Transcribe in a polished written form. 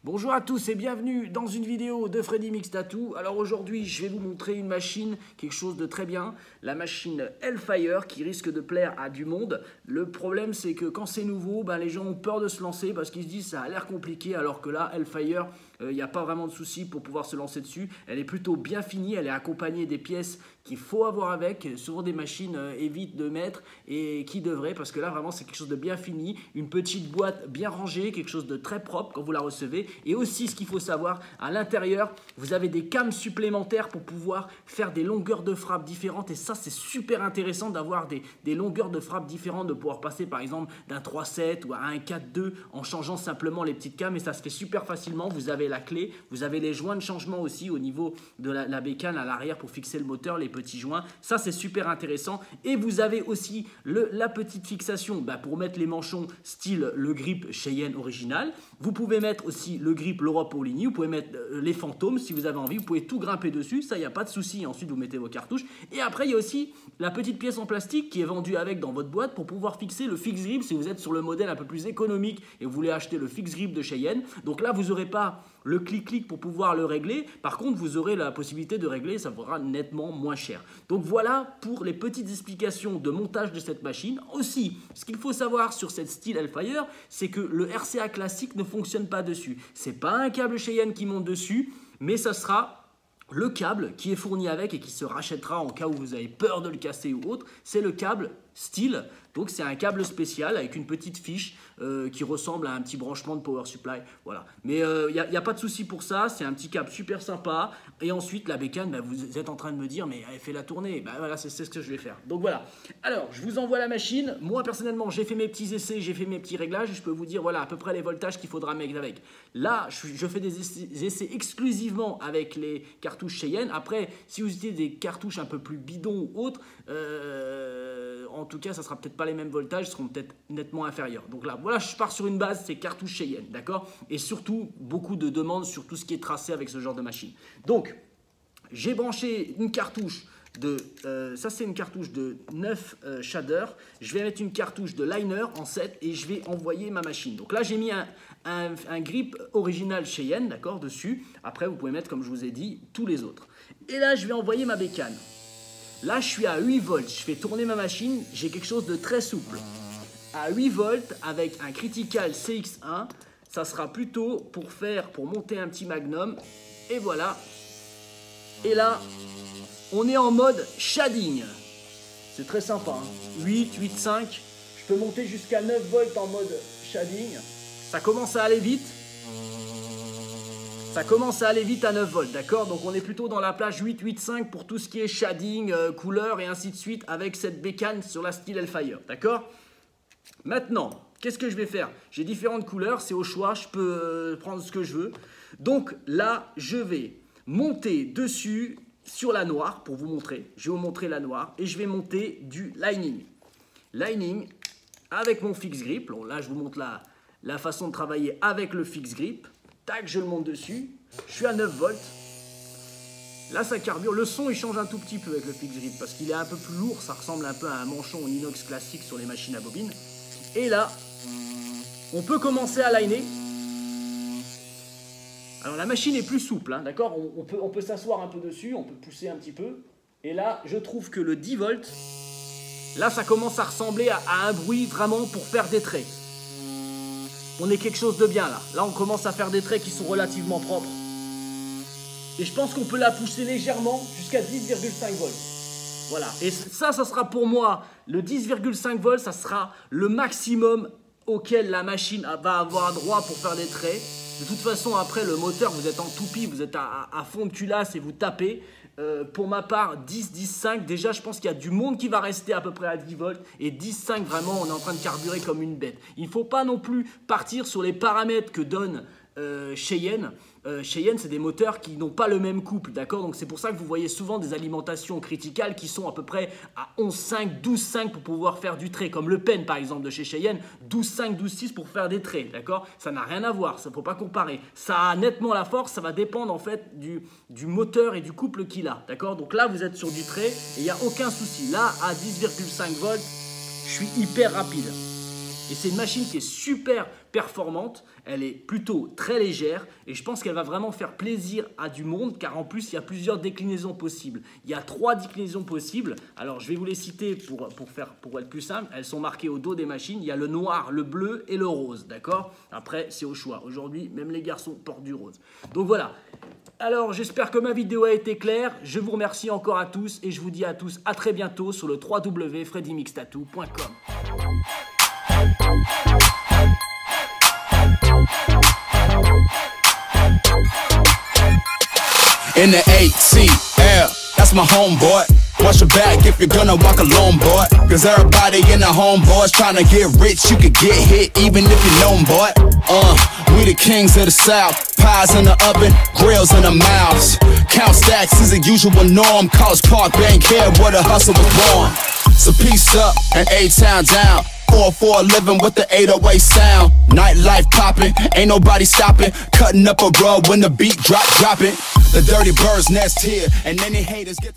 Bonjour à tous et bienvenue dans une vidéo de Freddy Mix Tattoo. Alors aujourd'hui je vais vous montrer une machine, quelque chose de très bien, la machine Hellfire qui risque de plaire à du monde. Le problème c'est que quand c'est nouveau, les gens ont peur de se lancer parce qu'ils se disent ça a l'air compliqué, alors que là Hellfire, il n'y a pas vraiment de souci pour pouvoir se lancer dessus. Elle est plutôt bien finie, elle est accompagnée des pièces qu'il faut avoir avec. Souvent des machines évitent de mettre et qui devraient, parce que là vraiment c'est quelque chose de bien fini, une petite boîte bien rangée, quelque chose de très propre quand vous la recevez. Et aussi ce qu'il faut savoir, à l'intérieur vous avez des cames supplémentaires pour pouvoir faire des longueurs de frappe différentes, et ça c'est super intéressant d'avoir des longueurs de frappe différentes, de pouvoir passer par exemple d'un 3-7 ou à un 4-2 en changeant simplement les petites cames, et ça se fait super facilement. Vous avez la clé, vous avez les joints de changement aussi au niveau de la bécane à l'arrière pour fixer le moteur, les petits joints, ça c'est super intéressant. Et vous avez aussi la petite fixation pour mettre les manchons style le grip Cheyenne original. Vous pouvez mettre aussi le grip l'Europe All-In, vous pouvez mettre les fantômes si vous avez envie, vous pouvez tout grimper dessus, ça il n'y a pas de souci. Ensuite vous mettez vos cartouches, et après il y a aussi la petite pièce en plastique qui est vendue avec dans votre boîte pour pouvoir fixer le fixe grip si vous êtes sur le modèle un peu plus économique et vous voulez acheter le fixe grip de Cheyenne. Donc là vous n'aurez pas le clic-clic pour pouvoir le régler, par contre vous aurez la possibilité de régler, ça vaudra nettement moins cher. Donc voilà pour les petites explications de montage de cette machine. Aussi, ce qu'il faut savoir sur cette style Hellfire, c'est que le RCA classique ne fonctionne pas dessus. C'est pas un câble Cheyenne qui monte dessus, mais ça sera le câble qui est fourni avec et qui se rachètera en cas où vous avez peur de le casser ou autre. C'est le câble style, donc c'est un câble spécial avec une petite fiche qui ressemble à un petit branchement de power supply, voilà. Mais il n'y a pas de souci pour ça, c'est un petit câble super sympa. Et ensuite la bécane, vous êtes en train de me dire mais elle fait la tournée, voilà, c'est ce que je vais faire. Donc voilà, alors je vous envoie la machine. Moi personnellement j'ai fait mes petits essais, j'ai fait mes petits réglages, et je peux vous dire voilà à peu près les voltages qu'il faudra mettre avec. Là je fais des essais exclusivement avec les cartouches Cheyenne. Après si vous utilisez des cartouches un peu plus bidons ou autres, en tout cas ça sera peut-être pas les mêmes voltages, ils seront peut-être nettement inférieurs. Donc là voilà, je pars sur une base, c'est cartouche Cheyenne, d'accord. Et surtout beaucoup de demandes sur tout ce qui est tracé avec ce genre de machine. Donc j'ai branché une cartouche de ça c'est une cartouche de 9 shaders. Je vais mettre une cartouche de liner en 7 et je vais envoyer ma machine. Donc là j'ai mis un grip original Cheyenne, d'accord, dessus. Après vous pouvez mettre, comme je vous ai dit, tous les autres. Et là je vais envoyer ma bécane. Là, je suis à 8 volts, je fais tourner ma machine, j'ai quelque chose de très souple. À 8 volts, avec un Critical CX1, ça sera plutôt pour monter un petit magnum. Et voilà. Et là, on est en mode shading. C'est très sympa, hein. 8, 8,5. Je peux monter jusqu'à 9 volts en mode shading. Ça commence à aller vite. Ça commence à aller vite à 9 volts, d'accord. Donc on est plutôt dans la plage 8-8-5 pour tout ce qui est shading, couleur et ainsi de suite avec cette bécane sur la style Hellfire, d'accord. Maintenant, qu'est-ce que je vais faire? J'ai différentes couleurs, c'est au choix, je peux prendre ce que je veux. Donc là, je vais monter dessus sur la noire pour vous montrer. Je vais vous montrer la noire et je vais monter du lining. Lining avec mon fixe grip. Bon, là, je vous montre la façon de travailler avec le fixe grip. Tac, je le monte dessus, je suis à 9 volts. Là, ça carbure. Le son, il change un tout petit peu avec le fixe grip parce qu'il est un peu plus lourd. Ça ressemble un peu à un manchon inox classique sur les machines à bobine. Et là, on peut commencer à liner. Alors, la machine est plus souple, hein, d'accord. On peut s'asseoir un peu dessus, on peut pousser un petit peu. Et là, je trouve que le 10 volts, là, ça commence à ressembler à un bruit vraiment pour faire des traits. On est quelque chose de bien là. Là, on commence à faire des traits qui sont relativement propres. Et je pense qu'on peut la pousser légèrement jusqu'à 10,5 volts. Voilà. Et ça sera pour moi, le 10,5 volts, ça sera le maximum auquel la machine va avoir droit pour faire des traits. De toute façon, après, le moteur, vous êtes en toupie, vous êtes à fond de culasse et vous tapez. Pour ma part, 10-10-5, déjà je pense qu'il y a du monde qui va rester à peu près à 10 volts, et 10-5 vraiment on est en train de carburer comme une bête. Il ne faut pas non plus partir sur les paramètres que donne Cheyenne. Cheyenne, c'est des moteurs qui n'ont pas le même couple, d'accord? Donc c'est pour ça que vous voyez souvent des alimentations criticales qui sont à peu près à 11,5, 12,5 pour pouvoir faire du trait, comme le Pen par exemple de chez Cheyenne, 12,5, 12,6 pour faire des traits, d'accord? Ça n'a rien à voir, ça ne faut pas comparer. Ça a nettement la force, ça va dépendre en fait du moteur et du couple qu'il a, d'accord? Donc là, vous êtes sur du trait et il n'y a aucun souci. Là, à 10,5 volts, je suis hyper rapide. Et c'est une machine qui est super performante, elle est plutôt très légère et je pense qu'elle va vraiment faire plaisir à du monde car en plus il y a plusieurs déclinaisons possibles. Il y a 3 déclinaisons possibles, alors je vais vous les citer pour être plus simple. Elles sont marquées au dos des machines, il y a le noir, le bleu et le rose, d'accord? Après c'est au choix, aujourd'hui même les garçons portent du rose. Donc voilà, alors j'espère que ma vidéo a été claire, je vous remercie encore à tous et je vous dis à tous à très bientôt sur le www.freddymixtattoo.com. In the ATL, that's my homeboy. Watch your back if you're gonna walk alone, boy. Cause everybody in the homeboys trying to get rich. You could get hit even if you know 'em, boy. We the kings of the South. Pies in the oven, grills in the mouths. Count stacks is a usual norm. College Park, bank here where the hustle was born. So peace up and A-Town down. 4-4 living with the 808 sound. Nightlife popping, ain't nobody stopping. Cutting up a rug when the beat dropping. The dirty birds nest here, and any haters get